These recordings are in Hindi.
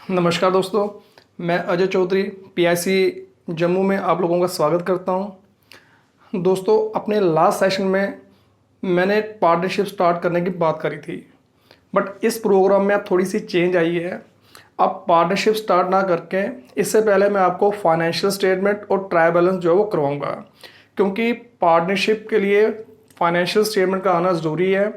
नमस्कार दोस्तों, मैं अजय चौधरी पीआईसी जम्मू में आप लोगों का स्वागत करता हूं। दोस्तों, अपने लास्ट सेशन में मैंने पार्टनरशिप स्टार्ट करने की बात करी थी, बट इस प्रोग्राम में अब थोड़ी सी चेंज आई है। अब पार्टनरशिप स्टार्ट ना करके इससे पहले मैं आपको फाइनेंशियल स्टेटमेंट और ट्रायल बैलेंस जो है वो करवाऊँगा, क्योंकि पार्टनरशिप के लिए फाइनेंशियल स्टेटमेंट का आना ज़रूरी है।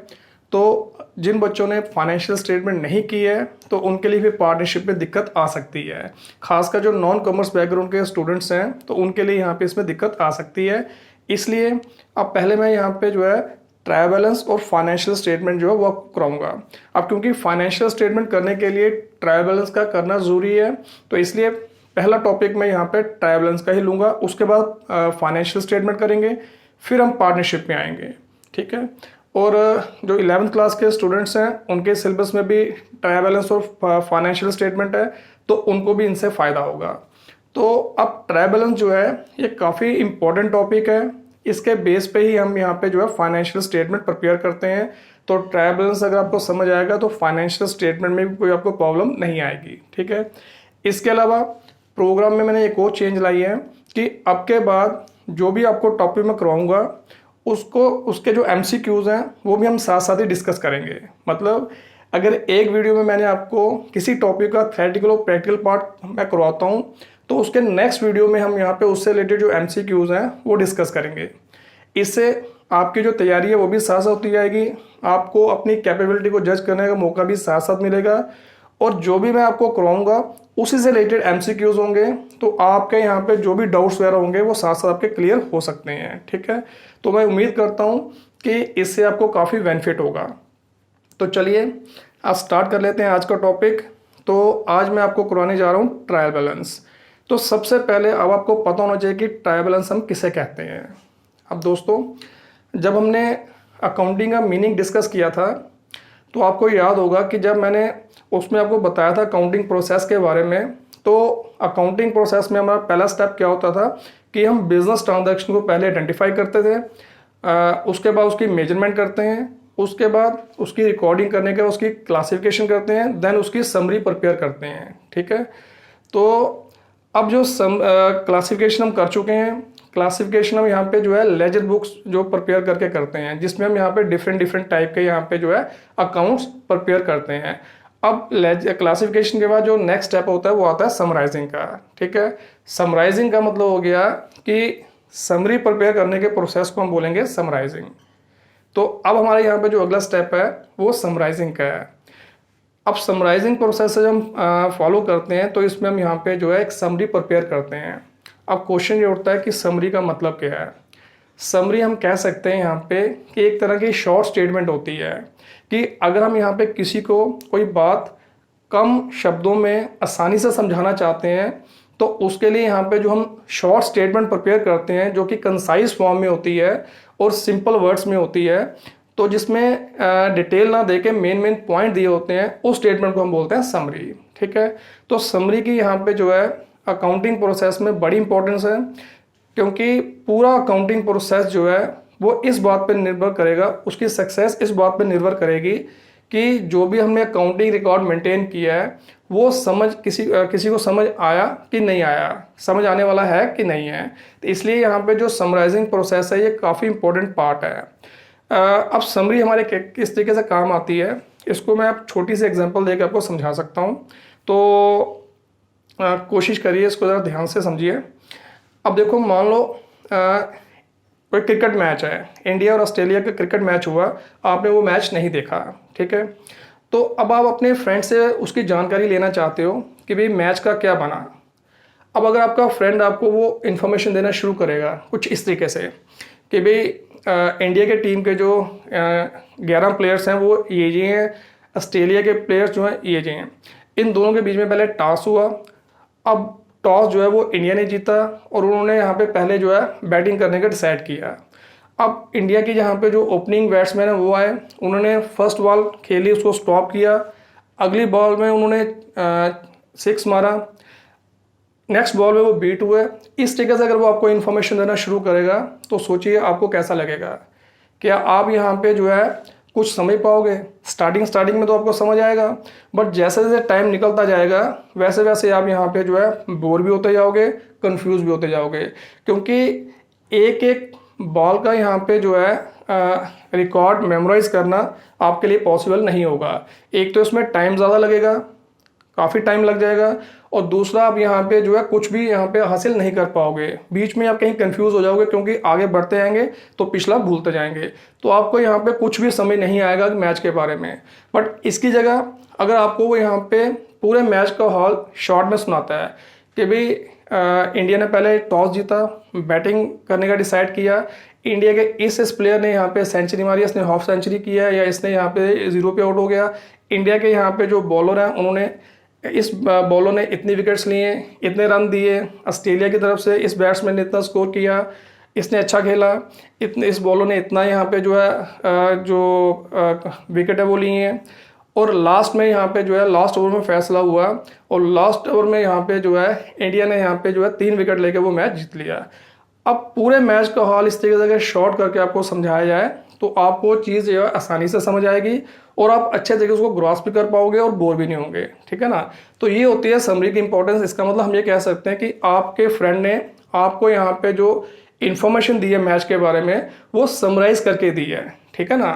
तो जिन बच्चों ने फाइनेंशियल स्टेटमेंट नहीं की है तो उनके लिए भी पार्टनरशिप में दिक्कत आ सकती है। खासकर जो नॉन कॉमर्स बैकग्राउंड के स्टूडेंट्स हैं तो उनके लिए यहाँ पे इसमें दिक्कत आ सकती है। इसलिए अब पहले मैं यहाँ पे जो है ट्रायल बैलेंस और फाइनेंशियल स्टेटमेंट जो है वो कराऊंगा। अब क्योंकि फाइनेंशियल स्टेटमेंट करने के लिए ट्रायल बैलेंस का करना ज़रूरी है, तो इसलिए पहला टॉपिक मैं यहाँ पे ट्रायल बैलेंस का ही लूँगा। उसके बाद फाइनेंशियल स्टेटमेंट करेंगे, फिर हम पार्टनरशिप में आएंगे। ठीक है। और जो 11th क्लास के स्टूडेंट्स हैं उनके सिलेबस में भी ट्रायल बैलेंस और फाइनेंशियल स्टेटमेंट है, तो उनको भी इनसे फ़ायदा होगा। तो अब ट्रायल बैलेंस जो है ये काफ़ी इंपॉर्टेंट टॉपिक है। इसके बेस पे ही हम यहाँ पे जो है फाइनेंशियल स्टेटमेंट प्रिपेयर करते हैं। तो ट्रायल बैलेंस अगर आपको समझ आएगा तो फाइनेंशियल स्टेटमेंट में भी कोई आपको प्रॉब्लम नहीं आएगी। ठीक है। इसके अलावा प्रोग्राम में मैंने एक और चेंज लाई है कि अब के बाद जो भी आपको टॉपिक में करवाऊँगा उसके जो MCQs हैं वो भी हम साथ साथ ही डिस्कस करेंगे। मतलब अगर एक वीडियो में मैंने आपको किसी टॉपिक का थ्योरेटिकल और प्रैक्टिकल पार्ट मैं करवाता हूँ, तो उसके नेक्स्ट वीडियो में हम यहाँ पे उससे रिलेटेड जो MCQs हैं वो डिस्कस करेंगे। इससे आपकी जो तैयारी है वो भी साथ साथ होती जाएगी, आपको अपनी कैपेबिलिटी को जज करने का मौका भी साथ साथ मिलेगा, और जो भी मैं आपको करवाऊंगा उसी से रिलेटेड MCQs होंगे, तो आपके यहाँ पे जो भी डाउट्स वगैरह होंगे वो साथ साथ आपके क्लियर हो सकते हैं। ठीक है। तो मैं उम्मीद करता हूँ कि इससे आपको काफ़ी बेनिफिट होगा। तो चलिए आज स्टार्ट कर लेते हैं आज का टॉपिक। तो आज मैं आपको करवाने जा रहा हूँ ट्रायल बैलेंस। तो सबसे पहले अब आपको पता होना चाहिए कि ट्रायल बैलेंस हम किसे कहते हैं। अब दोस्तों, जब हमने अकाउंटिंग का मीनिंग डिस्कस किया था तो आपको याद होगा कि जब मैंने उसमें आपको बताया था अकाउंटिंग प्रोसेस के बारे में, तो अकाउंटिंग प्रोसेस में हमारा पहला स्टेप क्या होता था कि हम बिजनेस ट्रांजैक्शन को पहले आइडेंटिफाई करते थे, उसके बाद उसकी मेजरमेंट करते हैं, उसके बाद उसकी रिकॉर्डिंग करने के बाद उसकी क्लासिफिकेशन करते हैं, देन उसकी समरी प्रिपेयर करते हैं। ठीक है। तो अब जो क्लासिफिकेशन हम कर चुके हैं, क्लासिफिकेशन हम यहाँ पे जो है लेजर बुक्स जो प्रिपेयर करके करते हैं, जिसमें हम यहाँ पे डिफरेंट टाइप के यहाँ पे जो है अकाउंट्स प्रिपेयर करते हैं। अब क्लासिफिकेशन के बाद जो नेक्स्ट स्टेप होता है वो आता है समराइजिंग का। ठीक है। समराइजिंग का मतलब हो गया कि समरी प्रिपेयर करने के प्रोसेस को हम बोलेंगे समराइजिंग। तो अब हमारे यहाँ पे जो अगला स्टेप है वो समराइजिंग का है। अब समराइजिंग प्रोसेस से हम फॉलो करते हैं, तो इसमें हम यहाँ पे जो है एक समरी प्रिपेयर करते हैं। अब क्वेश्चन ये उठता है कि समरी का मतलब क्या है। समरी हम कह सकते हैं यहाँ पे कि एक तरह की शॉर्ट स्टेटमेंट होती है कि अगर हम यहाँ पे किसी को कोई बात कम शब्दों में आसानी से समझाना चाहते हैं तो उसके लिए यहाँ पे जो हम शॉर्ट स्टेटमेंट प्रिपेयर करते हैं जो कि कंसाइज फॉर्म में होती है और सिंपल वर्ड्स में होती है, तो जिसमें डिटेल ना देके मेन पॉइंट दिए होते हैं, उस स्टेटमेंट को हम बोलते हैं समरी। ठीक है। तो समरी की यहाँ पे जो है अकाउंटिंग प्रोसेस में बड़ी इंपॉर्टेंस है, क्योंकि पूरा अकाउंटिंग प्रोसेस जो है वो इस बात पर निर्भर करेगा, उसकी सक्सेस इस बात पर निर्भर करेगी कि जो भी हमने अकाउंटिंग रिकॉर्ड मेंटेन किया है वो किसी को समझ आया कि नहीं आया, समझ आने वाला है कि नहीं है। तो इसलिए यहाँ पे जो समराइजिंग प्रोसेस है ये काफ़ी इंपॉर्टेंट पार्ट है। अब समरी हमारे किस तरीके से काम आती है, इसको मैं आप छोटी सी एग्जांपल देकर आपको समझा सकता हूँ। तो कोशिश करिए, इसको ज़रा ध्यान से समझिए। अब देखो, मान लो कोई क्रिकेट मैच है, इंडिया और ऑस्ट्रेलिया का क्रिकेट मैच हुआ, आपने वो मैच नहीं देखा। ठीक है। तो अब आप अपने फ्रेंड से उसकी जानकारी लेना चाहते हो कि भाई मैच का क्या बना। अब अगर आपका फ्रेंड आपको वो इन्फॉर्मेशन देना शुरू करेगा कुछ इस तरीके से कि भाई इंडिया के टीम के जो 11 प्लेयर्स हैं वो ये हैं, ऑस्ट्रेलिया के प्लेयर्स जो हैं ये हैं, इन दोनों के बीच में पहले टॉस हुआ। अब टॉस जो है वो इंडिया ने जीता और उन्होंने यहाँ पे पहले जो है बैटिंग करने का डिसाइड किया। अब इंडिया की जहाँ पे जो ओपनिंग बैट्समैन है वो आए, उन्होंने फर्स्ट बॉल खेली, उसको स्टॉप किया, अगली बॉल में उन्होंने 6 मारा, नेक्स्ट बॉल में वो बीट हुए। इस तरीके से अगर वो आपको इन्फॉर्मेशन देना शुरू करेगा तो सोचिए आपको कैसा लगेगा। क्या आप यहाँ पे जो है कुछ समझ पाओगे। स्टार्टिंग में तो आपको समझ आएगा, बट जैसे जैसे टाइम निकलता जाएगा वैसे वैसे आप यहाँ पे जो है बोर भी होते जाओगे, कंफ्यूज भी होते जाओगे, क्योंकि एक एक बॉल का यहाँ पे जो है रिकॉर्ड मेमोराइज करना आपके लिए पॉसिबल नहीं होगा। एक तो इसमें टाइम ज़्यादा लगेगा, काफ़ी टाइम लग जाएगा, और दूसरा आप यहाँ पे जो है कुछ भी यहाँ पे हासिल नहीं कर पाओगे। बीच में आप कहीं कंफ्यूज हो जाओगे, क्योंकि आगे बढ़ते जाएंगे तो पिछला भूलते जाएंगे, तो आपको यहाँ पे कुछ भी समझ नहीं आएगा मैच के बारे में। बट इसकी जगह अगर आपको वो यहाँ पे पूरे मैच का हॉल शॉर्ट में सुनाता है कि भाई इंडिया ने पहले टॉस जीता, बैटिंग करने का डिसाइड किया, इंडिया के इस प्लेयर ने यहाँ पे सेंचुरी मारी, इसने हाफ सेंचुरी किया, या इसने यहाँ पे 0 पे आउट हो गया, इंडिया के यहाँ पे जो बॉलर हैं उन्होंने इस बॉलर ने इतनी विकेट्स लिए, इतने रन दिए, ऑस्ट्रेलिया की तरफ से इस बैट्समैन ने इतना स्कोर किया, इसने अच्छा खेला, इतने इस बॉलर ने इतना यहाँ पे जो है जो विकेट है वो लिए हैं, और लास्ट में यहाँ पे जो है लास्ट ओवर में फैसला हुआ, और लास्ट ओवर में यहाँ पे जो है इंडिया ने यहाँ पे जो है 3 विकेट लेके वो मैच जीत लिया। अब पूरे मैच का हाल इस तरीके से अगर शॉर्ट करके आपको समझाया जाए तो आपको चीज़ जो है आसानी से समझ आएगी, और आप अच्छे तरीके से उसको ग्रास्प भी कर पाओगे और बोर भी नहीं होंगे, ठीक है ना। तो ये होती है समरी की इंपॉर्टेंस। इसका मतलब हम ये कह सकते हैं कि आपके फ्रेंड ने आपको यहाँ पे जो इन्फॉर्मेशन दी है मैच के बारे में वो समराइज करके दी है, ठीक है ना।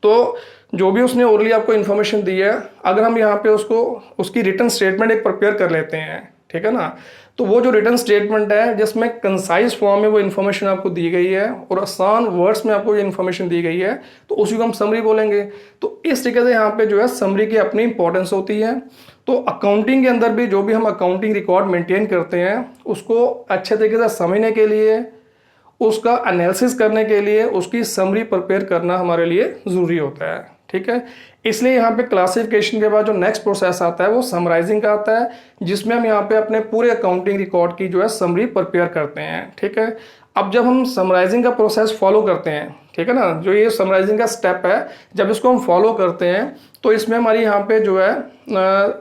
तो जो भी उसने ओरली आपको इन्फॉर्मेशन दी है, अगर हम यहाँ पे उसको उसकी रिटन स्टेटमेंट एक प्रिपेयर कर लेते हैं, ठीक है ना, तो वो जो रिटन स्टेटमेंट है जिसमें कंसाइज फॉर्म में वो इन्फॉर्मेशन आपको दी गई है और आसान वर्ड्स में आपको ये इन्फॉर्मेशन दी गई है, तो उसी को हम समरी बोलेंगे। तो इस तरीके से यहाँ पे जो है समरी की अपनी इंपॉर्टेंस होती है। तो अकाउंटिंग के अंदर भी जो भी हम अकाउंटिंग रिकॉर्ड मेंटेन करते हैं उसको अच्छे तरीके से समझने के लिए, उसका एनालिसिस करने के लिए उसकी समरी प्रिपेयर करना हमारे लिए ज़रूरी होता है, ठीक है। इसलिए यहाँ पे क्लासिफिकेशन के बाद जो नेक्स्ट प्रोसेस आता है वो समराइजिंग का आता है, जिसमें हम यहाँ पे अपने पूरे अकाउंटिंग रिकॉर्ड की जो है समरी प्रिपेयर करते हैं, ठीक है। अब जब हम समराइजिंग का प्रोसेस फॉलो करते हैं, ठीक है ना, जो ये समराइजिंग का स्टेप है, जब इसको हम फॉलो करते हैं तो इसमें हमारी यहाँ पे जो है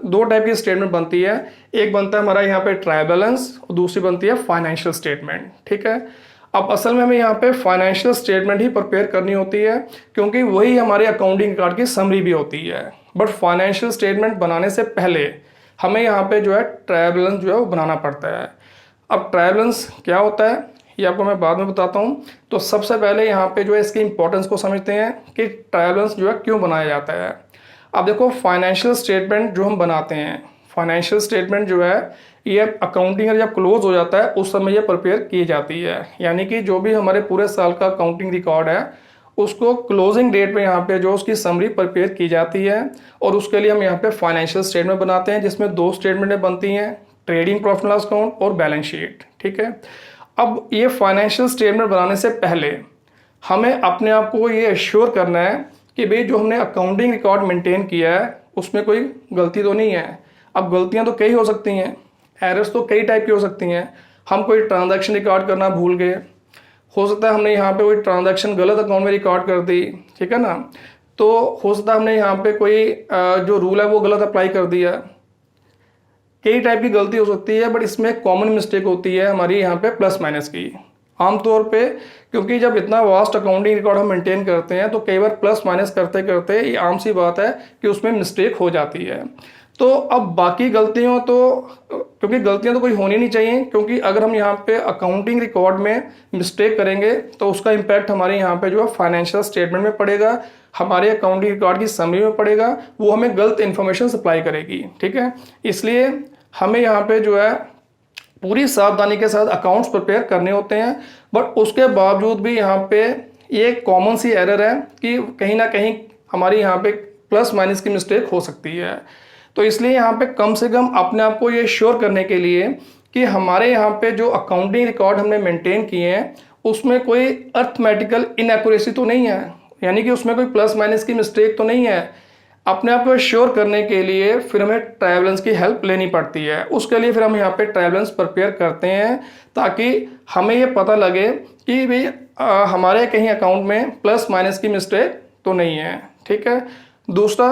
2 टाइप की स्टेटमेंट बनती है। एक बनता है हमारा यहाँ पे ट्रायल बैलेंस और दूसरी बनती है फाइनेंशियल स्टेटमेंट, ठीक है। अब असल में हमें यहाँ पे फाइनेंशियल स्टेटमेंट ही प्रिपेयर करनी होती है, क्योंकि वही हमारे अकाउंटिंग रिकॉर्ड की समरी भी होती है। बट फाइनेंशियल स्टेटमेंट बनाने से पहले हमें यहाँ पे जो है ट्रायल बैलेंस जो है वो बनाना पड़ता है। अब ट्रायल बैलेंस क्या होता है ये आपको मैं बाद में बताता हूँ। तो सबसे पहले यहाँ पे जो है इसकी इंपॉर्टेंस को समझते हैं कि ट्रायल बैलेंस जो है क्यों बनाया जाता है। अब देखो, फाइनेंशियल स्टेटमेंट जो हम बनाते हैं, फाइनेंशियल स्टेटमेंट जो है ये अकाउंटिंग जब क्लोज हो जाता है उस समय ये प्रिपेयर की जाती है। यानी कि जो भी हमारे पूरे साल का अकाउंटिंग रिकॉर्ड है उसको क्लोजिंग डेट पे यहाँ पे जो उसकी समरी प्रिपेयर की जाती है, और उसके लिए हम यहाँ पे फाइनेंशियल स्टेटमेंट बनाते हैं, जिसमें 2 स्टेटमेंटें बनती हैं, ट्रेडिंग प्रॉफिट लॉस अकाउंट और बैलेंस शीट, ठीक है। अब ये फाइनेंशियल स्टेटमेंट बनाने से पहले हमें अपने आप को ये एश्योर करना है कि भाई जो हमने अकाउंटिंग रिकॉर्ड मेंटेन किया है उसमें कोई गलती तो नहीं है। अब गलतियां तो कई हो सकती हैं, एरर्स तो कई टाइप की हो सकती हैं। हम कोई ट्रांजैक्शन रिकॉर्ड करना भूल गए, हो सकता है हमने यहाँ पे कोई ट्रांजैक्शन गलत अकाउंट में रिकॉर्ड कर दी, ठीक है ना। तो हो सकता है हमने यहाँ पे कोई जो रूल है वो गलत अप्लाई कर दिया। कई टाइप की गलती हो सकती है, बट इसमें कॉमन मिस्टेक होती है हमारी यहाँ पे प्लस माइनस की। आमतौर पे क्योंकि जब इतना वास्ट अकाउंटिंग रिकॉर्ड हम मेंटेन करते हैं तो कई बार प्लस माइनस करते करते ये आम सी बात है कि उसमें मिस्टेक हो जाती है। तो अब बाकी गलतियों तो क्योंकि गलतियां तो कोई होनी नहीं चाहिए, क्योंकि अगर हम यहाँ पे अकाउंटिंग रिकॉर्ड में मिस्टेक करेंगे तो उसका इम्पैक्ट हमारे यहाँ पे जो है फाइनेंशियल स्टेटमेंट में पड़ेगा, हमारे अकाउंटिंग रिकॉर्ड की समरी में पड़ेगा, वो हमें गलत इन्फॉर्मेशन सप्लाई करेगी, ठीक है। इसलिए हमें यहाँ पे जो है पूरी सावधानी के साथ अकाउंट्स प्रिपेयर करने होते हैं। बट उसके बावजूद भी यहाँ पे ये कॉमन सी एरर है कि कहीं ना कहीं हमारी यहाँ पे प्लस माइनस की मिस्टेक हो सकती है। तो इसलिए यहाँ पे कम से कम अपने आप को ये श्योर करने के लिए कि हमारे यहाँ पे जो अकाउंटिंग रिकॉर्ड हमने मेंटेन किए हैं उसमें कोई अर्थमेटिकल इनएक्यूरेसी तो नहीं है, यानी कि उसमें कोई प्लस माइनस की मिस्टेक तो नहीं है। अपने आप को श्योर करने के लिए फिर हमें ट्रायल बैलेंस की हेल्प लेनी पड़ती है। उसके लिए फिर हम यहाँ पे ट्रायल बैलेंस प्रिपेयर करते हैं ताकि हमें ये पता लगे कि भाई हमारे कहीं अकाउंट में प्लस माइनस की मिस्टेक तो नहीं है, ठीक है। दूसरा,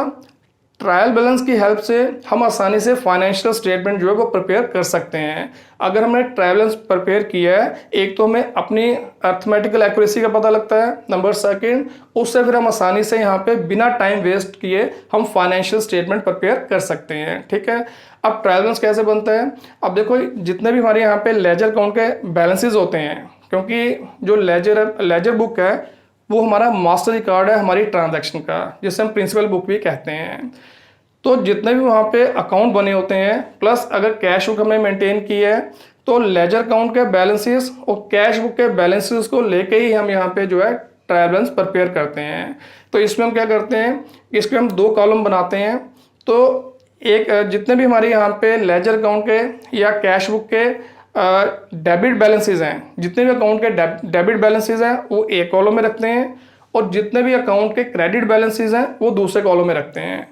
ट्रायल बैलेंस की हेल्प से हम आसानी से फाइनेंशियल स्टेटमेंट जो है वो प्रिपेयर कर सकते हैं। अगर हमने ट्रायल बैलेंस प्रिपेयर किया है, एक तो हमें अपनी अर्थमेटिकल एक्यूरेसी का पता लगता है, नंबर सेकंड उससे फिर हम आसानी से यहाँ पे बिना टाइम वेस्ट किए हम फाइनेंशियल स्टेटमेंट प्रिपेयर कर सकते हैं। ठीक है, अब ट्रायल बैलेंस कैसे बनता है? अब देखो, जितने भी हमारे यहाँ पे लेजर अकाउंट के बैलेंसेज होते हैं, क्योंकि जो लेजर बुक है वो हमारा मास्टर रिकॉर्ड है हमारी ट्रांजैक्शन का, जिसे हम प्रिंसिपल बुक भी कहते हैं। तो जितने भी वहाँ पे अकाउंट बने होते हैं, प्लस अगर कैश बुक हमने मेंटेन की है, तो लेजर अकाउंट के बैलेंसेस और कैश बुक के बैलेंसेस को लेके ही हम यहाँ पे जो है ट्रायल बैलेंस प्रिपेयर करते हैं। तो इसमें हम क्या करते हैं, इसके हम दो कॉलम बनाते हैं। तो एक जितने भी हमारे यहाँ पे लेजर अकाउंट के या कैश बुक के डेबिट बैलेंसेस हैं, जितने भी अकाउंट के डेबिट बैलेंसेस हैं वो एक कॉलम में रखते हैं, और जितने भी अकाउंट के क्रेडिट बैलेंसेस हैं वो दूसरे कॉलम में रखते हैं।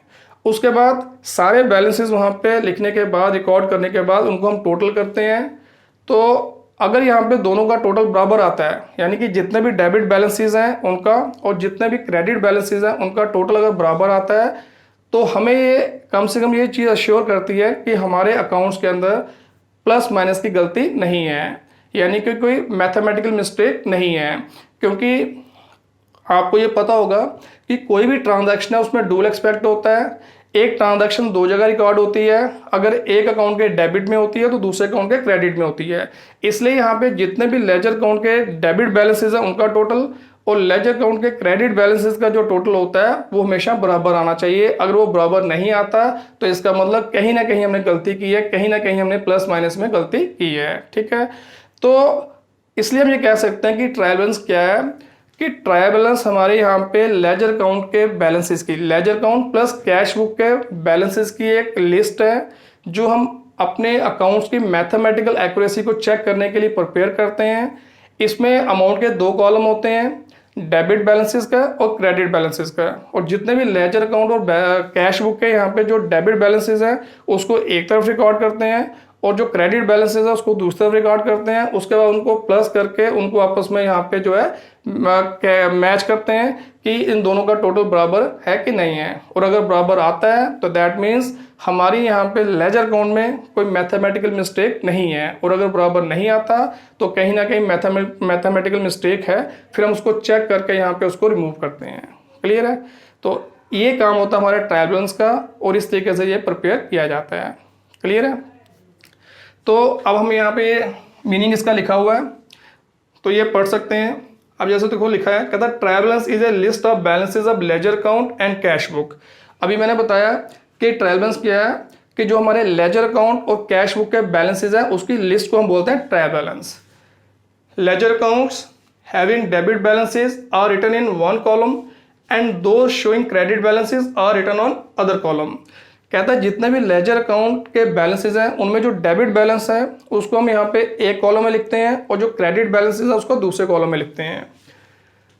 उसके बाद सारे बैलेंसेस वहाँ पे लिखने के बाद, रिकॉर्ड करने के बाद उनको हम टोटल करते हैं। तो अगर यहाँ पे दोनों का टोटल बराबर आता है, यानी कि जितने भी डेबिट बैलेंसेस हैं उनका और जितने भी क्रेडिट बैलेंसेस हैं उनका टोटल अगर बराबर आता है, तो हमें ये कम से कम ये चीज़ अश्योर करती है कि हमारे अकाउंट्स के अंदर प्लस माइनस की गलती नहीं है, यानी कि कोई मैथमेटिकल मिस्टेक नहीं है। क्योंकि आपको ये पता होगा कि कोई भी ट्रांजैक्शन है उसमें डुअल एक्सपेक्ट होता है। एक ट्रांजैक्शन दो जगह रिकॉर्ड होती है, अगर एक अकाउंट के डेबिट में होती है तो दूसरे अकाउंट के क्रेडिट में होती है। इसलिए यहाँ पे जितने भी लेजर अकाउंट के डेबिट बैलेंसेस हैं उनका टोटल और लेजर अकाउंट के क्रेडिट बैलेंसेस का जो टोटल होता है वो हमेशा बराबर आना चाहिए। अगर वो बराबर नहीं आता तो इसका मतलब कहीं ना कहीं हमने गलती की है, कहीं ना कहीं हमने प्लस माइनस में गलती की है। ठीक है, तो इसलिए हम ये कह सकते हैं कि ट्रायल बैलेंस क्या है, कि ट्रायल बैलेंस हमारे यहाँ पे लेजर अकाउंट के बैलेंसेस की, ledger account plus cash book के बैलेंसेस की एक लिस्ट है जो हम अपने अकाउंट्स की मैथमेटिकल एक्यूरेसी को चेक करने के लिए प्रिपेयर करते हैं। इसमें अमाउंट के दो कॉलम होते हैं, डेबिट बैलेंसेस का और क्रेडिट बैलेंसेस का, और जितने भी लेजर अकाउंट और कैश बुक के यहाँ पे जो डेबिट बैलेंसेस हैं उसको एक तरफ रिकॉर्ड करते हैं और जो क्रेडिट बैलेंसेस है उसको दूसरी तरफ रिकॉर्ड करते हैं। उसके बाद उनको प्लस करके उनको आपस में यहाँ पे जो है मैच करते हैं कि इन दोनों का टोटल बराबर है कि नहीं है, और अगर बराबर आता है तो दैट मीन्स हमारी यहाँ पे लेजर अकाउंट में कोई मैथमेटिकल मिस्टेक नहीं है, और अगर बराबर नहीं आता तो कहीं ना कहीं मैथमेटिकल मिस्टेक है, फिर हम उसको चेक करके यहाँ पे उसको रिमूव करते हैं। क्लियर है? तो ये काम होता है हमारे ट्रायल बैलेंस का, और इस तरीके से ये प्रिपेयर किया जाता है। क्लियर है? तो अब हम यहाँ पे मीनिंग इसका लिखा हुआ है तो ये पढ़ सकते हैं। अब जैसे देखो लिखा है, कहता है trial balance is a list of balances of ledger account and cash book. अभी मैंने बताया कि ट्रायल बैलेंस क्या है, कि जो हमारे लेजर अकाउंट और कैश बुक के बैलेंसेस हैं उसकी लिस्ट को हम बोलते हैं trial balance. Ledger accounts having debit balances are written in one column and those showing credit balances are written on other column. कहता है जितने भी लेजर अकाउंट के बैलेंसेस हैं उनमें जो डेबिट बैलेंस है उसको हम यहाँ पे एक कॉलम में लिखते हैं और जो क्रेडिट बैलेंसेस है उसको दूसरे कॉलम में लिखते हैं।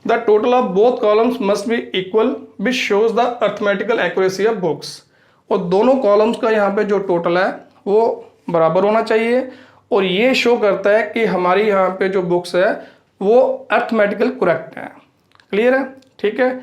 The total of both columns must be equal which shows the arithmetical accuracy of books. और दोनों कॉलम्स का यहाँ पे जो टोटल है वो बराबर होना चाहिए, और ये शो करता है कि हमारी यहाँ पे जो बुक्स है वो अर्थमेटिकल करेक्ट है। क्लियर है? ठीक है,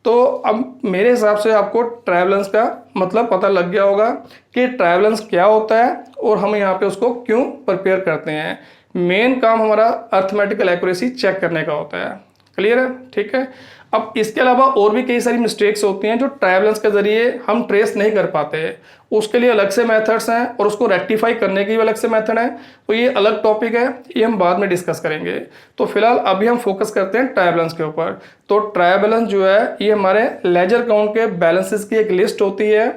तो अब मेरे हिसाब से आपको ट्रायल बैलेंस का मतलब पता लग गया होगा कि ट्रायल बैलेंस क्या होता है और हम यहाँ पे उसको क्यों प्रिपेयर करते हैं। मेन काम हमारा अर्थमेटिकल एक्यूरेसी चेक करने का होता है। क्लियर है? ठीक है, अब इसके अलावा और भी कई सारी मिस्टेक्स होती हैं जो ट्रायल बैलेंस के जरिए हम ट्रेस नहीं कर पाते, उसके लिए अलग से मेथड्स हैं और उसको रेक्टिफाई करने की भी अलग से मेथड है। तो ये अलग टॉपिक है, ये हम बाद में डिस्कस करेंगे। तो फिलहाल अभी हम फोकस करते हैं ट्रायल बैलेंस के ऊपर। तो ट्रायल बैलेंस जो है ये हमारे लेजर अकाउंट के बैलेंसेस की एक लिस्ट होती है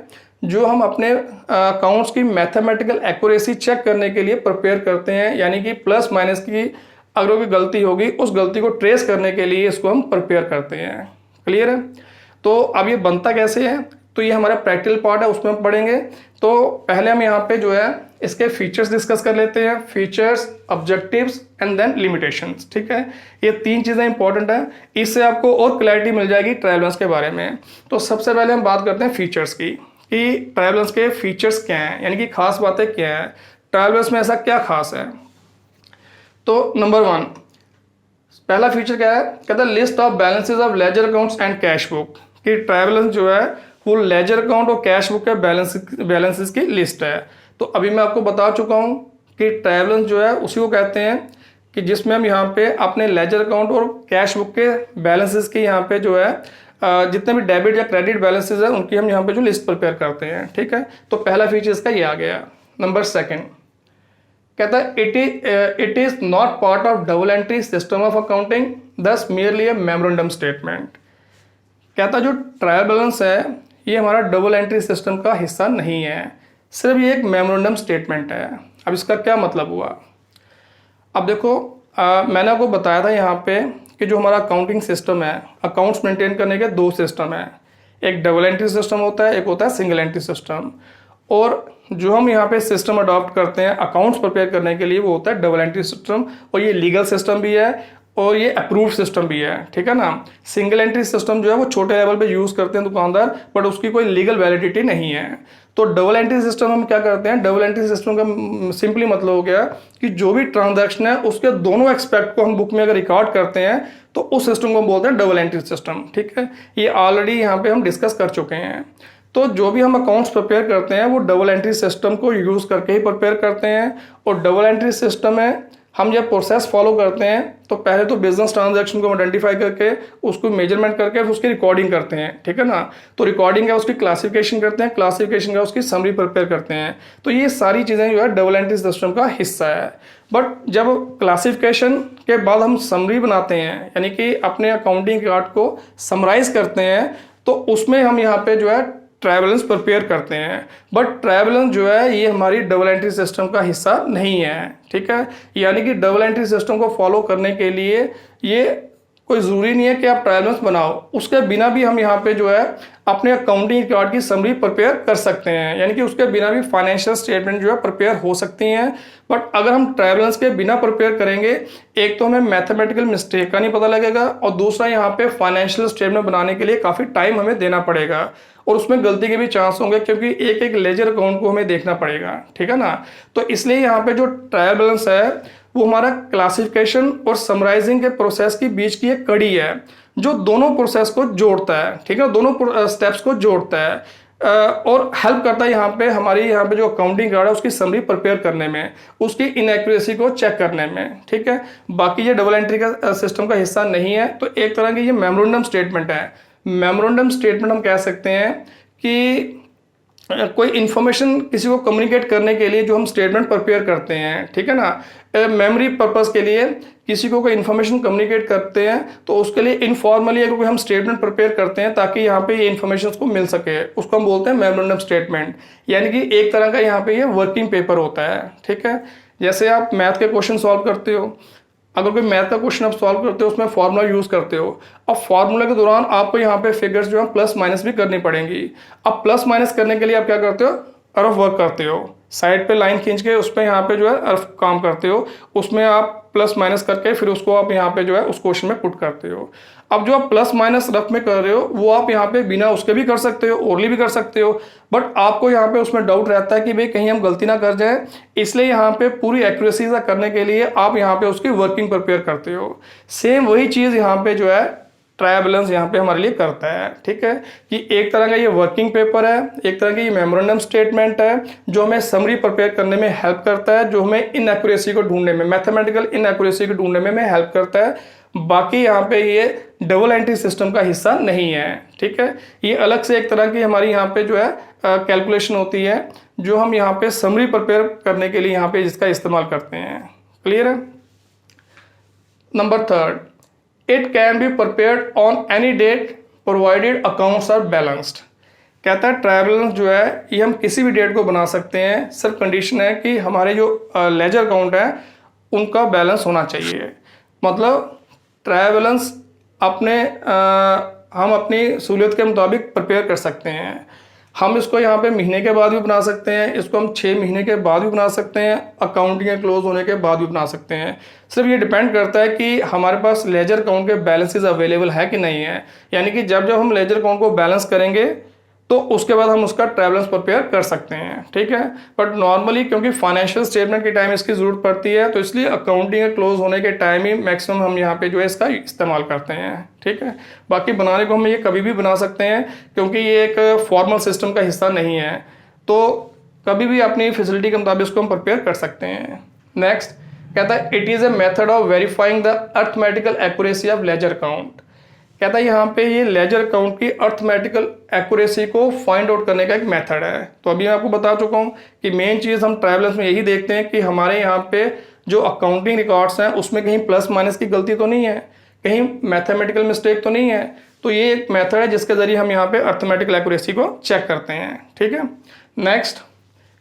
जो हम अपने अकाउंट्स की मैथमेटिकल एक्यूरेसी चेक करने के लिए प्रिपेयर करते हैं, यानी कि प्लस माइनस की अगर कोई गलती होगी उस गलती को ट्रेस करने के लिए इसको हम प्रिपेयर करते हैं। क्लियर है? तो अब ये बनता कैसे है, तो ये हमारा प्रैक्टिकल पार्ट है, उसमें हम पढ़ेंगे। तो पहले हम यहाँ पे जो है इसके फीचर्स डिस्कस कर लेते हैं, features, objectives and then limitations. ठीक है, ये तीन चीज़ें इंपॉर्टेंट है, इससे आपको और क्लैरिटी मिल जाएगी ट्रायल बैलेंस के बारे में। तो सबसे पहले हम बात करते हैं फीचर्स की, कि ट्रायल बैलेंस के फीचर्स क्या हैं, यानी कि खास बातें क्या हैं, ट्रायल बैलेंस में ऐसा क्या खास है। तो नंबर 1 पहला फीचर क्या है, कहता है list of balances of ledger accounts and cash book. कि ट्रायल बैलेंस जो है फुल लेजर अकाउंट और कैश बुक के बैलेंसेस की लिस्ट है। तो अभी मैं आपको बता चुका हूँ कि ट्रायल बैलेंस जो है उसी को कहते हैं कि जिसमें हम यहाँ पे अपने लेजर अकाउंट और कैश बुक के बैलेंसेस की यहाँ पे जो है जितने भी डेबिट या क्रेडिट बैलेंसेस है उनकी हम यहाँ पे जो लिस्ट प्रिपेयर करते हैं। ठीक है, तो पहला फीचर इसका ये आ गया। नंबर सेकंड कहता है it is not part of double entry system of accounting, दस मियरली ए मेमोरेंडम स्टेटमेंट। कहता जो ट्रायल बैलेंस है ये हमारा डबल एंट्री सिस्टम का हिस्सा नहीं है, सिर्फ ये एक मेमोरेंडम स्टेटमेंट है। अब इसका क्या मतलब हुआ? अब देखो मैंने आपको बताया था यहाँ पे कि जो हमारा अकाउंटिंग सिस्टम है, अकाउंट्स मेंटेन करने के दो सिस्टम है, एक डबल एंट्री सिस्टम होता है, एक होता है सिंगल एंट्री सिस्टम। और जो हम यहाँ पे सिस्टम अडॉप्ट करते हैं अकाउंट्स प्रिपेयर करने के लिए वो होता है डबल एंट्री सिस्टम, और ये लीगल सिस्टम भी है और ये अप्रूव्ड सिस्टम भी है। ठीक है ना। सिंगल एंट्री सिस्टम जो है वो छोटे लेवल पे यूज़ करते हैं दुकानदार, बट उसकी कोई लीगल वैलिडिटी नहीं है। तो डबल एंट्री सिस्टम हम क्या करते हैं, डबल एंट्री सिस्टम का सिंपली मतलब हो गया कि जो भी ट्रांजैक्शन है उसके दोनों एक्सपेक्ट को हम बुक में अगर रिकॉर्ड करते हैं तो उस सिस्टम को हम बोलते हैं डबल एंट्री सिस्टम। ठीक है, ये ऑलरेडी यहाँ पे हम डिस्कस कर चुके हैं। तो जो भी हम अकाउंट्स प्रिपेयर करते हैं वो डबल एंट्री सिस्टम को यूज़ करके ही प्रिपेयर करते हैं। और डबल एंट्री सिस्टम में हम जब प्रोसेस फॉलो करते हैं तो पहले तो बिजनेस ट्रांजैक्शन को आइडेंटिफाई करके उसको मेजरमेंट करके फिर उसकी रिकॉर्डिंग करते हैं। ठीक है ना। तो रिकॉर्डिंग है उसकी क्लासिफिकेशन करते हैं, क्लासिफिकेशन का उसकी समरी प्रिपेयर करते हैं। तो ये सारी चीज़ें जो है डबल एंट्री सिस्टम का हिस्सा है। बट जब क्लासिफिकेशन के बाद हम समरी बनाते हैं यानी कि अपने अकाउंटिंग रिकॉर्ड को समराइज करते हैं तो उसमें हम यहाँ पे जो है ट्रायल बैलेंस प्रिपेयर करते हैं। बट ट्रायल बैलेंस जो है ये हमारी डबल एंट्री सिस्टम का हिस्सा नहीं है। ठीक है, यानी कि डबल एंट्री सिस्टम को फॉलो करने के लिए ये कोई ज़रूरी नहीं है कि आप ट्रायल बैलेंस बनाओ, उसके बिना भी हम यहाँ पे जो है अपने अकाउंटिंग रिकॉर्ड की समरी प्रिपेयर कर सकते हैं, यानी कि उसके बिना भी फाइनेंशियल स्टेटमेंट जो है प्रिपेयर हो सकती हैं। बट अगर हम ट्रायल बैलेंस के बिना प्रिपेयर करेंगे, एक तो हमें मैथमेटिकल मिस्टेक का नहीं पता लगेगा और दूसरा यहाँ पे फाइनेंशियल स्टेटमेंट बनाने के लिए काफ़ी टाइम हमें देना पड़ेगा और उसमें गलती के भी चांस होंगे क्योंकि एक एक लेजर अकाउंट को हमें देखना पड़ेगा। ठीक है ना। तो इसलिए यहाँ पे जो ट्रायल बैलेंस है वो हमारा क्लासिफिकेशन और समराइजिंग के प्रोसेस के बीच की एक कड़ी है जो दोनों प्रोसेस को जोड़ता है। ठीक है, दोनों स्टेप्स को जोड़ता है और हेल्प करता है यहाँ पे हमारी यहाँ पे जो अकाउंटिंग कार्ड है उसकी समरी प्रिपेयर करने में, उसकी इनएक्यूरेसी को चेक करने में। ठीक है, बाकी ये डबल एंट्री का सिस्टम का हिस्सा नहीं है। तो एक तरह की ये मेमोरेंडम स्टेटमेंट है। मेमोरेंडम स्टेटमेंट हम कह सकते हैं कि कोई इन्फॉर्मेशन किसी को कम्युनिकेट करने के लिए जो हम स्टेटमेंट प्रिपेयर करते हैं। ठीक है ना, मेमोरी पर्पस के लिए किसी को कोई इन्फॉर्मेशन कम्युनिकेट करते हैं तो उसके लिए इनफॉर्मली अगर कोई हम स्टेटमेंट प्रिपेयर करते हैं ताकि यहाँ पे ये इन्फॉर्मेशन को मिल सके, उसको हम बोलते हैं मेमोरेंडम स्टेटमेंट। यानी कि एक तरह का यहाँ पे ये वर्किंग पेपर होता है। ठीक है, जैसे आप मैथ के क्वेश्चन सॉल्व करते हो, अगर कोई मैथ का क्वेश्चन आप सॉल्व करते हो उसमें फार्मूला यूज़ करते हो, अब फार्मूला के दौरान आपको यहाँ पे फिगर्स जो है प्लस माइनस भी करनी पड़ेंगी। अब प्लस माइनस करने के लिए आप क्या करते हो, रफ वर्क करते हो, साइड पे लाइन खींच के उस पर यहाँ पे जो है रफ काम करते हो, उसमें आप प्लस माइनस करके फिर उसको आप यहाँ पे जो है उस क्वेश्चन में पुट करते हो। अब जो आप प्लस माइनस रफ में कर रहे हो वो आप यहाँ पे बिना उसके भी कर सकते हो, ओरली भी कर सकते हो, बट आपको यहाँ पे उसमें डाउट रहता है कि भाई कहीं हम गलती ना कर जाए, इसलिए यहाँ पे पूरी एक्यूरेसी से करने के लिए आप यहाँ पे उसकी वर्किंग प्रिपेयर करते हो। सेम वही चीज़ यहाँ पे जो है ट्रायल बैलेंस यहाँ पे हमारे लिए करता है। ठीक है, कि एक तरह का ये वर्किंग पेपर है, एक तरह की ये मेमोरेंडम स्टेटमेंट है जो हमें समरी प्रिपेयर करने में हेल्प करता है, जो हमें इनएक्यूरेसी को ढूंढने में, मैथमेटिकल इनएक्यूरेसी को ढूंढने में हमें हेल्प करता है। बाकी यहाँ पे ये डबल एंट्री सिस्टम का हिस्सा नहीं है। ठीक है, ये अलग से एक तरह की हमारी यहाँ पे जो है कैलकुलेशन होती है जो हम यहाँ पे समरी प्रिपेयर करने के लिए यहाँ पे इसका इस्तेमाल करते हैं। क्लियर है। Number third, it can be prepared on any date provided accounts are balanced. कहता है ट्रायल बैलेंस जो है ये हम किसी भी डेट को बना सकते हैं, सिर्फ कंडीशन है कि हमारे जो लेजर अकाउंट है उनका बैलेंस होना चाहिए। मतलब ट्रायल बैलेंस हम अपनी सहूलियत के मुताबिक प्रिपेयर कर सकते हैं। हम इसको यहाँ पे महीने के बाद भी बना सकते हैं, इसको हम 6 महीने के बाद भी बना सकते हैं, अकाउंटिंग के क्लोज होने के बाद भी बना सकते हैं। सिर्फ ये डिपेंड करता है कि हमारे पास लेजर अकाउंट के बैलेंसेस अवेलेबल है कि नहीं है। यानी कि जब हम लेजर अकाउंट को बैलेंस करेंगे तो उसके बाद हम उसका ट्रैवलेंस प्रिपेयर कर सकते हैं, ठीक है। बट नॉर्मली क्योंकि फाइनेंशियल स्टेटमेंट के टाइम इसकी ज़रूरत पड़ती है, तो इसलिए अकाउंटिंग क्लोज होने के टाइम ही मैक्सिमम हम यहाँ पे जो है इसका इस्तेमाल करते हैं, ठीक है। बाकी बनाने को हम ये कभी भी बना सकते हैं, क्योंकि ये एक फॉर्मल सिस्टम का हिस्सा नहीं है, तो कभी भी अपनी फैसिलिटी के मुताबिक इसको हम प्रिपेयर कर सकते हैं। नेक्स्ट कहता है it is a method of verifying the arithmetical accuracy of ledger account. कहता है यहाँ पे ये लेजर अकाउंट की अर्थमेटिकल एक्यूरेसी को फाइंड आउट करने का एक मेथड है। तो अभी मैं आपको बता चुका हूँ कि मेन चीज़ हम ट्रैवलर्स में यही देखते हैं कि हमारे यहाँ पे जो अकाउंटिंग रिकॉर्ड्स हैं उसमें कहीं प्लस माइनस की गलती तो नहीं है, कहीं मैथमेटिकल मिस्टेक तो नहीं है। तो ये एक मेथड है जिसके ज़रिए हम यहाँ पे अर्थमेटिकल एक्यूरेसी को चेक करते हैं, ठीक है। नेक्स्ट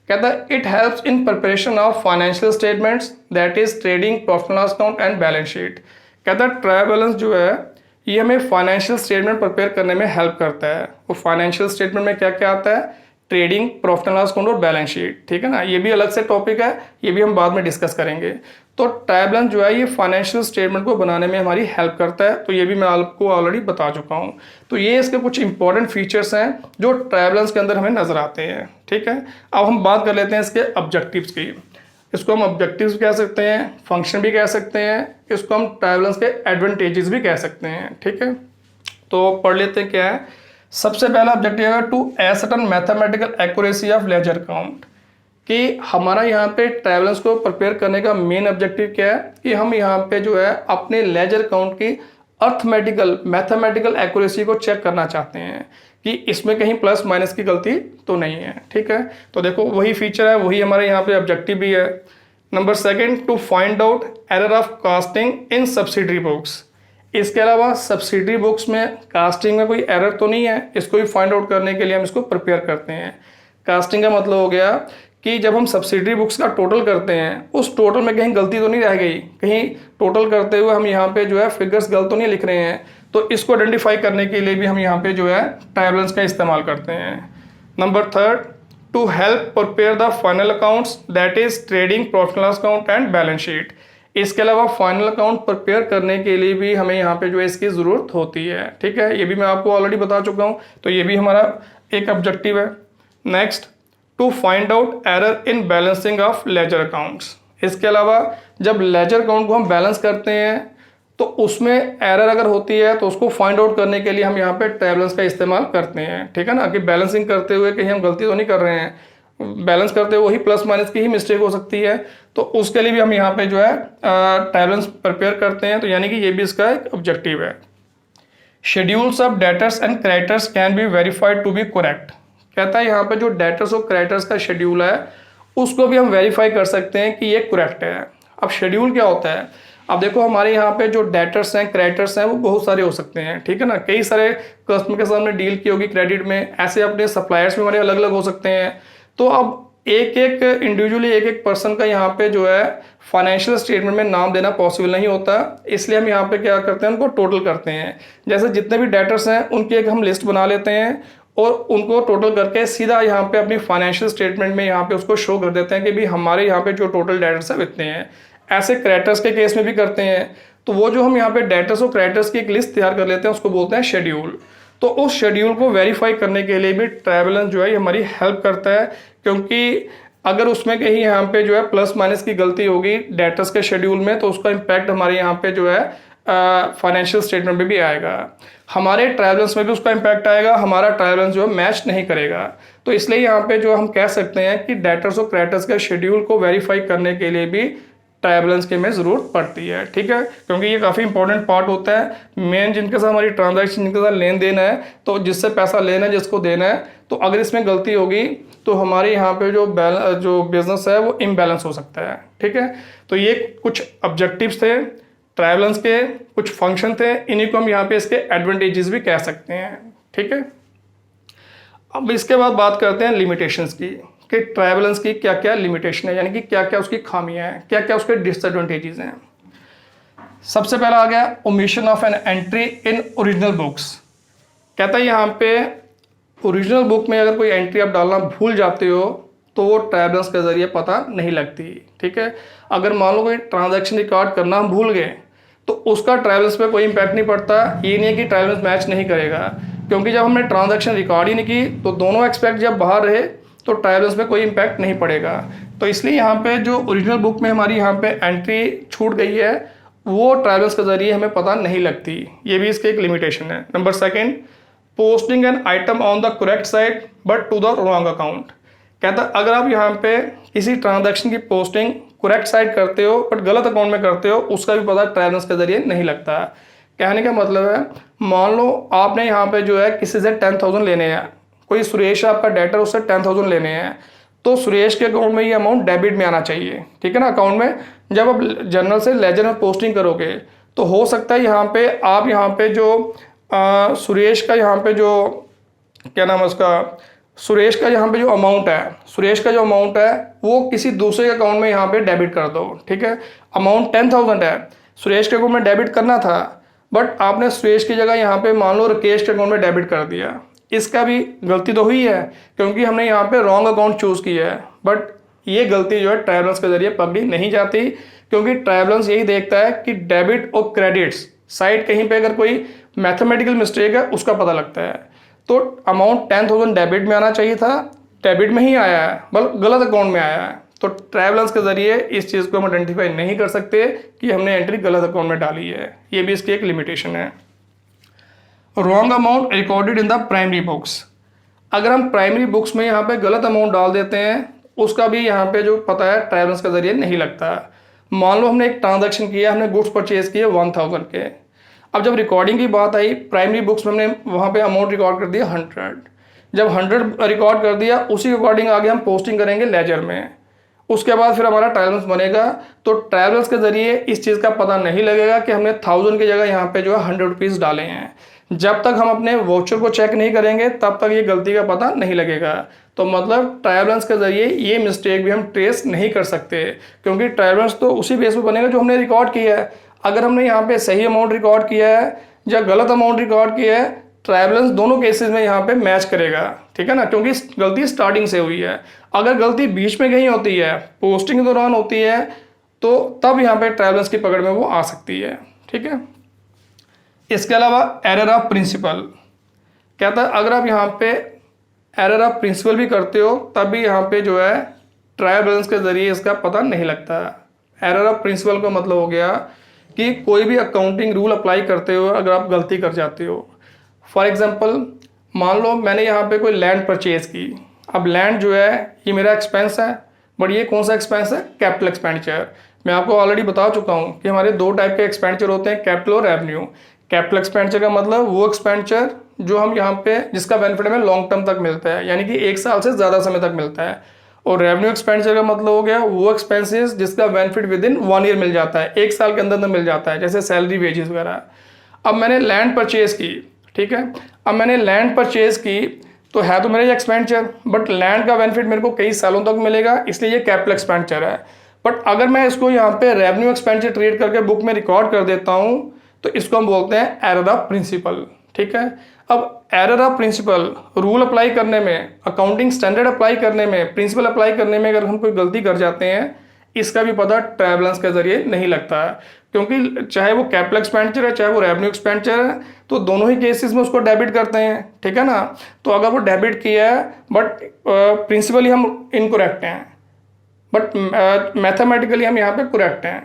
कहता है it helps in preparation of financial statements that is trading, profit and loss account and balance sheet. कहता है ट्रायल बैलेंस जो है ये हमें फाइनेंशियल स्टेटमेंट प्रिपेयर करने में हेल्प करता है। वो फाइनेंशियल स्टेटमेंट में क्या क्या आता है, trading, profit and loss account और बैलेंस शीट, ठीक है ना। ये भी अलग से टॉपिक है, ये भी हम बाद में डिस्कस करेंगे। तो ट्रायल बैलेंस जो है ये फाइनेंशियल स्टेटमेंट को बनाने में हमारी हेल्प करता है, तो ये भी मैं आपको ऑलरेडी बता चुका हूँ। तो ये इसके कुछ इंपॉर्टेंट फीचर्स हैं जो ट्रायल बैलेंस के अंदर हमें नजर आते हैं, ठीक है। अब हम बात कर लेते हैं इसके ऑब्जेक्टिव्स की। इसको हम ऑब्जेक्टिव्स भी कह सकते हैं, फंक्शन भी कह सकते हैं, इसको हम ट्रायल बैलेंस के एडवांटेजेस भी कह सकते हैं, ठीक है। तो पढ़ लेते हैं क्या है। सबसे पहला ऑब्जेक्टिव है to ascertain mathematical accuracy of ledger account, कि हमारा यहाँ पे ट्रायल बैलेंस को प्रिपेयर करने का मेन ऑब्जेक्टिव क्या है कि हम यहाँ पे जो है अपने लेजर अकाउंट की अर्थमेटिकल मैथमेटिकल एक्यूरेसी को चेक करना चाहते हैं कि इसमें कहीं प्लस माइनस की गलती तो नहीं है, ठीक है। तो देखो वही फीचर है, वही हमारे यहाँ पे ऑब्जेक्टिव भी है। Number second to find out error of casting in subsidiary books. इसके अलावा सब्सिडरी बुक्स में कास्टिंग में कोई एरर तो नहीं है, इसको भी फाइंड आउट करने के लिए हम इसको प्रिपेयर करते हैं। कास्टिंग का मतलब हो गया कि जब हम सब्सिडरी बुक्स का टोटल करते हैं उस टोटल में कहीं गलती तो नहीं रह गई, कहीं टोटल करते हुए हम यहाँ पे जो है फिगर्स गलत तो नहीं लिख रहे हैं, तो इसको आइडेंटिफाई करने के लिए भी हम यहाँ पे जो है ट्रायल बैलेंस का इस्तेमाल करते हैं। Number third to help prepare the final accounts that is trading, profit and loss account and balance sheet. इसके अलावा फाइनल अकाउंट प्रिपेयर करने के लिए भी हमें यहाँ पे जो है इसकी ज़रूरत होती है, ठीक है। ये भी मैं आपको ऑलरेडी बता चुका हूँ, तो ये भी हमारा एक ऑब्जेक्टिव है। Next to find out error in balancing of ledger accounts. इसके अलावा जब लेजर अकाउंट को हम बैलेंस करते हैं तो उसमें एरर अगर होती है तो उसको फाइंड आउट करने के लिए हम यहाँ पे ट्रायल बैलेंस का इस्तेमाल करते हैं, ठीक है ना। कि बैलेंसिंग करते हुए कहीं हम गलती तो नहीं कर रहे हैं, बैलेंस करते हुए वही प्लस माइनस की ही मिस्टेक हो सकती है, तो उसके लिए भी हम यहाँ पे जो है ट्रायल बैलेंस प्रिपेयर करते हैं। तो यानी कि ये भी इसका एक ऑब्जेक्टिव है। Schedules of debtors and creditors can be verified to be correct. कहता है यहाँ पे जो डेटर्स और क्रेडिटर्स का शेड्यूल है उसको भी हम वेरीफाई कर सकते हैं कि ये करेक्ट है। अब शेड्यूल क्या होता है, अब देखो हमारे यहाँ पे जो डेटर्स हैं, क्रेडिटर्स हैं, वो बहुत सारे हो सकते हैं, ठीक है ना। कई सारे कस्टमर के सामने डील की होगी क्रेडिट में, ऐसे अपने सप्लायर्स भी हमारे अलग अलग हो सकते हैं। तो अब एक एक इंडिविजुअली एक एक पर्सन का यहाँ पे जो है फाइनेंशियल स्टेटमेंट में नाम देना पॉसिबल नहीं होता, इसलिए हम यहाँ पे क्या करते हैं, उनको टोटल करते हैं। जैसे जितने भी डेटर्स हैं उनकी एक हम लिस्ट बना लेते हैं और उनको टोटल करके सीधा यहाँ पे अपनी फाइनेंशियल स्टेटमेंट में यहाँ पे उसको शो कर देते हैं कि भाई हमारे यहाँ पे जो टोटल डेटर्स हैं इतने हैं। ऐसे क्रेडिटर्स के केस में भी करते हैं। तो वो जो हम यहाँ पे डेटर्स और क्रेडिटर्स की एक लिस्ट तैयार कर लेते हैं उसको बोलते हैं शेड्यूल। तो उस शेड्यूल को वेरीफाई करने के लिए भी ट्रायल बैलेंस जो है ये हमारी हेल्प करता है, क्योंकि अगर उसमें कहीं यहाँ पे जो है प्लस माइनस की गलती होगी डेटर्स के शेड्यूल में तो उसका इम्पैक्ट हमारे यहाँ पे जो है फाइनेंशियल स्टेटमेंट में भी आएगा, हमारे ट्रायल बैलेंस में भी उसका इम्पैक्ट आएगा, हमारा ट्रायल बैलेंस जो है मैच नहीं करेगा। तो इसलिए यहाँ पे जो हम कह सकते हैं कि डेटर्स और क्रेडिटर्स के शेड्यूल को वेरीफाई करने के लिए भी ट्रायल बैलेंस की हमें ज़रूरत पड़ती है, ठीक है। क्योंकि ये काफ़ी इंपॉर्टेंट पार्ट होता है, मेन जिनके साथ हमारी ट्रांजैक्शन, जिनके साथ लेन देन है, तो जिससे पैसा लेना है, जिसको देना है, तो अगर इसमें गलती होगी तो हमारे यहाँ पे जो बिजनेस है वो इम्बैलेंस हो सकता है, ठीक है। तो ये कुछ ऑब्जेक्टिव्स थे ट्रायल बैलेंस के, कुछ फंक्शन थे, इन्हीं को हम यहाँ पे इसके एडवांटेजेस भी कह सकते हैं, ठीक है। अब इसके बाद बात करते हैं लिमिटेशंस की, कि ट्रायल बैलेंस की क्या क्या लिमिटेशन है, यानी कि क्या क्या उसकी खामियां हैं, क्या क्या उसके डिसएडवांटेजेस हैं। सबसे पहला आ गया omission of an entry in original books. कहता है यहाँ पे ओरिजिनल बुक में अगर कोई एंट्री आप डालना भूल जाते हो तो वो ट्रायल बैलेंस के जरिए पता नहीं लगती, ठीक है। अगर मान लो कोई ट्रांजैक्शन रिकॉर्ड करना हम भूल गए तो उसका ट्रायल बैलेंस पे कोई इम्पैक्ट नहीं पड़ता। ये नहीं है कि ट्रायल बैलेंस मैच नहीं करेगा, क्योंकि जब हमने ट्रांजैक्शन रिकॉर्ड ही नहीं की तो दोनों एक्सपेक्ट जब बाहर रहे तो ट्रायल बैलेंस पे कोई इम्पैक्ट नहीं पड़ेगा। तो इसलिए यहाँ पे जो ओरिजिनल बुक में हमारी यहाँ पे एंट्री छूट गई है वो ट्रायल बैलेंस के ज़रिए हमें पता नहीं लगती। ये भी इसकी एक लिमिटेशन है। Number second, posting an item on the correct side but to the wrong account. कहता अगर आप यहाँ पे किसी ट्रांजैक्शन की पोस्टिंग करेक्ट साइड करते हो बट गलत अकाउंट में करते हो, उसका भी पता ट्रायल बैलेंस के जरिए नहीं लगता। कहने का मतलब है, मान लो आपने यहाँ पे जो है किसी से 10,000 लेने हैं, कोई सुरेश आपका डेटर, उससे 10,000 लेने हैं, तो सुरेश के अकाउंट में ये अमाउंट डेबिट में आना चाहिए, ठीक है ना। अकाउंट में जब आप जर्नल से लेजर में पोस्टिंग करोगे तो हो सकता है यहाँ पे आप यहाँ पे जो सुरेश का यहाँ पे जो क्या नाम है उसका, सुरेश का यहाँ पे जो अमाउंट है, सुरेश का जो अमाउंट है वो किसी दूसरे अकाउंट में यहाँ पे डेबिट कर दो, ठीक है। अमाउंट 10,000 है, सुरेश के अकाउंट में डेबिट करना था, बट आपने सुरेश की जगह यहाँ पे मान लो राकेश के अकाउंट में डेबिट कर दिया। इसका भी गलती तो हुई है क्योंकि हमने यहाँ पे रॉन्ग अकाउंट चूज़ किया है, बट ये गलती जो है ट्रायल बैलेंस के जरिए पकड़ी नहीं जाती, क्योंकि ट्रायल बैलेंस यही देखता है कि डेबिट और क्रेडिट्स साइड कहीं पे अगर कोई मैथमेटिकल मिस्टेक है उसका पता लगता है। तो अमाउंट 10,000 डेबिट में आना चाहिए था, डेबिट में ही आया है, बल्कि गलत अकाउंट में आया है। तो ट्रायल बैलेंस के जरिए इस चीज़ को हम आइडेंटिफाई नहीं कर सकते कि हमने एंट्री गलत अकाउंट में डाली है। ये भी इसकी एक लिमिटेशन है। Wrong amount recorded in the primary books. अगर हम प्राइमरी बुक्स में यहाँ पे गलत अमाउंट डाल देते हैं, उसका भी यहाँ पे जो पता है ट्रायल बैलेंस के जरिए नहीं लगता। मान लो हमने एक ट्रांजैक्शन किया, हमने गुड्स परचेज किए 1,000 के। अब जब रिकॉर्डिंग की बात आई प्राइमरी बुक्स में हमने वहाँ पे अमाउंट रिकॉर्ड कर दिया 100। जब 100 रिकॉर्ड कर दिया उसी के अकॉर्डिंग आगे हम पोस्टिंग करेंगे लेजर में, उसके बाद फिर हमारा ट्रायल बैलेंस बनेगा। तो ट्रायल बैलेंस के जरिए इस चीज़ का पता नहीं लगेगा कि हमने 1,000 की जगह यहाँ पे जो है 100 रुपीज़ डाले हैं। जब तक हम अपने वाउचर को चेक नहीं करेंगे तब तक ये गलती का पता नहीं लगेगा। तो मतलब ट्रायल बैलेंस के जरिए ये मिस्टेक भी हम ट्रेस नहीं कर सकते, क्योंकि ट्रायल बैलेंस तो उसी बेस पर बनेगा जो हमने रिकॉर्ड किया है। अगर हमने यहाँ पे सही अमाउंट रिकॉर्ड किया है या गलत अमाउंट रिकॉर्ड किया है, ट्रायल बैलेंस दोनों केसेस में यहाँ पे मैच करेगा, ठीक है ना, क्योंकि गलती स्टार्टिंग से हुई है। अगर गलती बीच में कहीं होती है, पोस्टिंग के दौरान होती है, तो तब यहाँ पे ट्रायल बैलेंस की पकड़ में वो आ सकती है, ठीक है। इसके अलावा एरर ऑफ प्रिंसिपल। कहता है अगर आप यहाँ पे एरर ऑफ प्रिंसिपल भी करते हो तब भी यहाँ पे जो है ट्रायल बैलेंस के जरिए इसका पता नहीं लगता। एरर ऑफ प्रिंसिपल का मतलब हो गया कि कोई भी अकाउंटिंग रूल अप्लाई करते हो अगर आप गलती कर जाते हो। फॉर एग्जांपल मान लो मैंने यहाँ पे कोई लैंड परचेज की। अब लैंड जो है ये मेरा एक्सपेंस है, बट ये कौन सा एक्सपेंस है? Capital expenditure. मैं आपको ऑलरेडी बता चुका हूँ कि हमारे दो टाइप के एक्सपेंडिचर होते हैं, कैपिटल और रेवेन्यू। कैपिटल एक्सपेंडिचर का मतलब वो एक्सपेंडिचर जो हम यहाँ पे जिसका बेनिफिट हमें लॉन्ग टर्म तक मिलता है, यानी कि 1 साल से ज़्यादा समय तक मिलता है। और रेवेन्यू एक्सपेंडिचर का मतलब हो गया वो एक्सपेंसेस जिसका बेनिफिट विद इन 1 ईयर मिल जाता है, 1 साल के अंदर मिल जाता है, जैसे सैलरी, वेजेस वगैरह। अब मैंने लैंड परचेज की, ठीक है। अब मैंने लैंड परचेज की तो है तो मेरा एक्सपेंडिचर, बट लैंड का बेनिफिट मेरे को कई सालों तक मिलेगा, इसलिए ये कैपिटल एक्सपेंडिचर है। बट अगर मैं इसको यहाँ पे रेवेन्यू एक्सपेंडिचर ट्रीट करके बुक में रिकॉर्ड कर देता हूँ तो इसको हम बोलते हैं एरर ऑफ प्रिंसिपल, ठीक है। अब error of principle rule apply करने में, अकाउंटिंग स्टैंडर्ड अप्लाई करने में, प्रिंसिपल अप्लाई करने में अगर हम कोई गलती कर जाते हैं, इसका भी पता ट्रायल बैलेंस के जरिए नहीं लगता है, क्योंकि चाहे वो कैपिटल एक्सपेंडिचर है चाहे वो रेवेन्यू एक्सपेंडिचर है, तो दोनों ही केसेस में उसको डेबिट करते हैं, ठीक है ना। तो अगर वो डेबिट किया है बट प्रिंसिपली हम इनकरेक्ट हैं, बट मैथमेटिकली हम यहाँ पे करेक्ट हैं,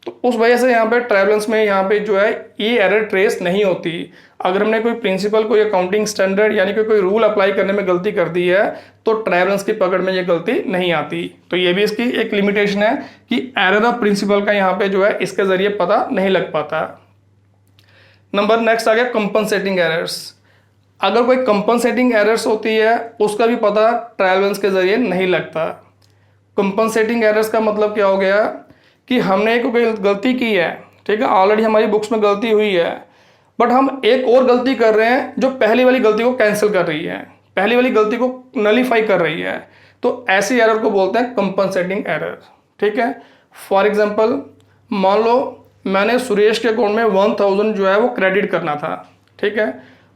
तो उस वजह से यहाँ पे ट्रायल बैलेंस में यहाँ पे जो है ये एरर ट्रेस नहीं होती। अगर हमने कोई प्रिंसिपल, कोई अकाउंटिंग स्टैंडर्ड यानी कि कोई रूल अप्लाई करने में गलती कर दी है तो ट्रायल बैलेंस की पकड़ में ये गलती नहीं आती। तो ये भी इसकी एक लिमिटेशन है कि एरर ऑफ प्रिंसिपल का यहाँ पे जो है इसके जरिए पता नहीं लग पाता। नंबर नेक्स्ट आ गया कंपनसेटिंग एरर्स। अगर कोई कंपनसेटिंग एरर्स होती है उसका भी पता ट्रायल बैलेंस के जरिए नहीं लगता। कंपनसेटिंग एरर्स का मतलब क्या हो गया कि हमने एक गलती की है, ठीक है, ऑलरेडी हमारी बुक्स में गलती हुई है, बट हम एक और गलती कर रहे हैं जो पहली वाली गलती को कैंसिल कर रही है, पहली वाली गलती को नलीफाई कर रही है। तो ऐसी एरर को बोलते हैं कंपनसेटिंग एरर, ठीक है। फॉर एग्जांपल मान लो मैंने सुरेश के अकाउंट में 1,000 जो है वो क्रेडिट करना था, ठीक है।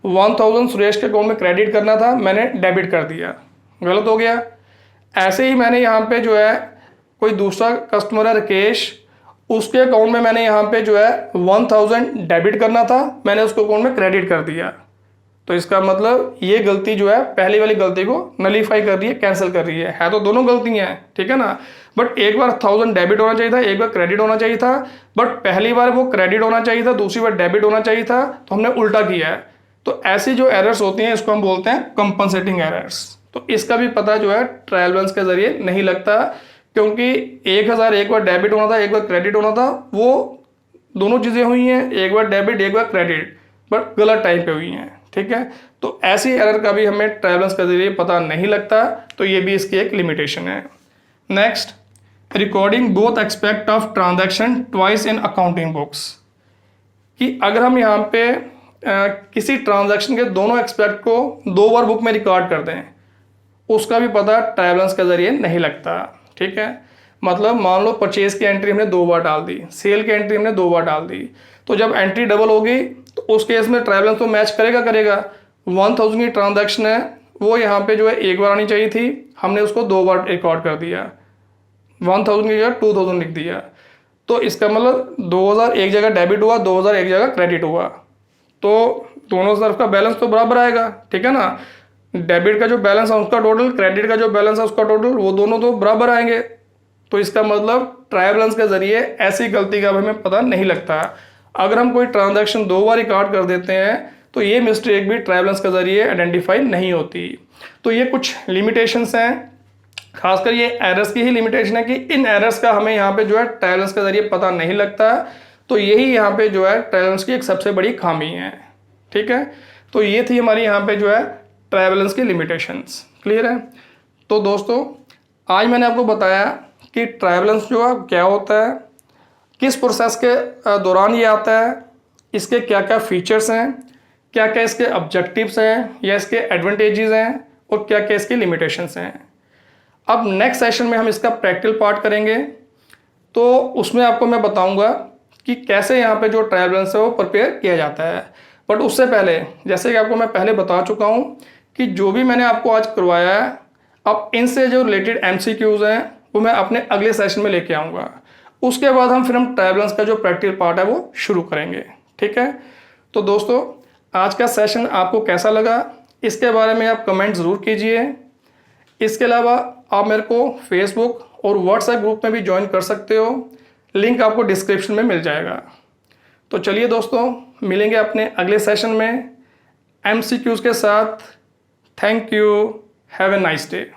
1,000 सुरेश के अकाउंट में क्रेडिट करना था, मैंने डेबिट कर दिया, गलत हो गया। ऐसे ही मैंने यहाँ पे जो है कोई दूसरा कस्टमर है राकेश, उसके अकाउंट में मैंने यहाँ पे जो है 1,000 डेबिट करना था, मैंने उसको अकाउंट में क्रेडिट कर दिया, तो इसका मतलब ये गलती जो है पहली वाली गलती को नलीफाई कर रही है, कैंसिल कर रही है तो दोनों गलतियां हैं, ठीक है ना। बट एक बार 1000 डेबिट होना चाहिए था, एक बार क्रेडिट होना चाहिए था, बट पहली बार वो क्रेडिट होना चाहिए था, दूसरी बार डेबिट होना चाहिए था, तो हमने उल्टा किया है। तो ऐसी जो एरर्स होती हैं इसको हम बोलते हैं कंपनसेटिंग एरर्स। तो इसका भी पता जो है ट्रायल बैलेंस के जरिए नहीं लगता, क्योंकि 1000 एक बार डेबिट होना था, एक बार क्रेडिट होना था, वो दोनों चीज़ें हुई हैं, एक बार डेबिट एक बार क्रेडिट, बट गलत टाइम पे हुई हैं, ठीक है। तो ऐसी एरर का भी हमें ट्रायल बैलेंस के जरिए पता नहीं लगता, तो ये भी इसकी एक लिमिटेशन है। Next, recording both expect of transaction twice in accounting books, कि अगर हम यहाँ पे किसी ट्रांजैक्शन के दोनों एक्सपेक्ट को 2 बार बुक में रिकॉर्ड कर दें, उसका भी पता ट्रायल बैलेंस के जरिए नहीं लगता, ठीक है। मतलब मान लो परचेज की एंट्री हमने 2 बार डाल दी, सेल की एंट्री हमने 2 बार डाल दी, तो जब एंट्री डबल होगी तो उस केस में ट्रायल बैलेंस तो मैच करेगा। 1000 की ट्रांजैक्शन है, वो यहाँ पे जो है एक बार आनी चाहिए थी, हमने उसको 2 बार रिकॉर्ड कर दिया, 1000 की जगह 2000 लिख दिया, तो इसका मतलब 2000 एक जगह डेबिट हुआ, 2000 एक जगह क्रेडिट हुआ, तो दोनों तरफ का बैलेंस तो बराबर आएगा, ठीक है ना। डेबिट का जो बैलेंस है उसका टोटल, क्रेडिट का जो बैलेंस है उसका टोटल, वो दोनों तो बराबर आएंगे। तो इसका मतलब ट्रायल बैलेंस के जरिए ऐसी गलती का हमें पता नहीं लगता। अगर हम कोई ट्रांजैक्शन 2 बार रिकॉर्ड कर देते हैं तो ये मिस्टेक भी ट्रायल बैलेंस के जरिए आइडेंटिफाई नहीं होती। तो ये कुछ लिमिटेशंस हैं, खासकर ये एरर्स की ही लिमिटेशन है कि इन एरर्स का हमें यहाँ पे जो है ट्रायल बैलेंस के जरिए पता नहीं लगता। तो यही यहाँ पे जो है ट्रायल बैलेंस की एक सबसे बड़ी खामी है, ठीक है। तो ये थी हमारी यहाँ पे जो है ट्रायल बैलेंस की लिमिटेशंस। क्लियर है। तो दोस्तों आज मैंने आपको बताया कि ट्रायल बैलेंस जो है क्या होता है, किस प्रोसेस के दौरान ये आता है, इसके क्या क्या फीचर्स हैं, क्या क्या इसके ऑब्जेक्टिव्स हैं या इसके एडवांटेजेस हैं, और क्या क्या इसकी लिमिटेशंस हैं। अब नेक्स्ट सेशन में हम इसका प्रैक्टिकल पार्ट करेंगे, तो उसमें आपको मैं बताऊंगा कि कैसे यहाँ पे जो ट्रायल बैलेंस है वो प्रिपेयर किया जाता है। बट उससे पहले, जैसे कि आपको मैं पहले बता चुका हूँ कि जो भी मैंने आपको आज करवाया है, अब इनसे जो रिलेटेड MCQs हैं वो मैं अपने अगले सेशन में लेके आऊँगा। उसके बाद हम ट्रायल बैलेंस का जो प्रैक्टिकल पार्ट है वो शुरू करेंगे, ठीक है। तो दोस्तों आज का सेशन आपको कैसा लगा इसके बारे में आप कमेंट ज़रूर कीजिए। इसके अलावा आप मेरे को फेसबुक और व्हाट्सएप ग्रुप में भी ज्वाइन कर सकते हो, लिंक आपको डिस्क्रिप्शन में मिल जाएगा। तो चलिए दोस्तों मिलेंगे अपने अगले सेशन में MCQs के साथ। Thank you, have a nice day.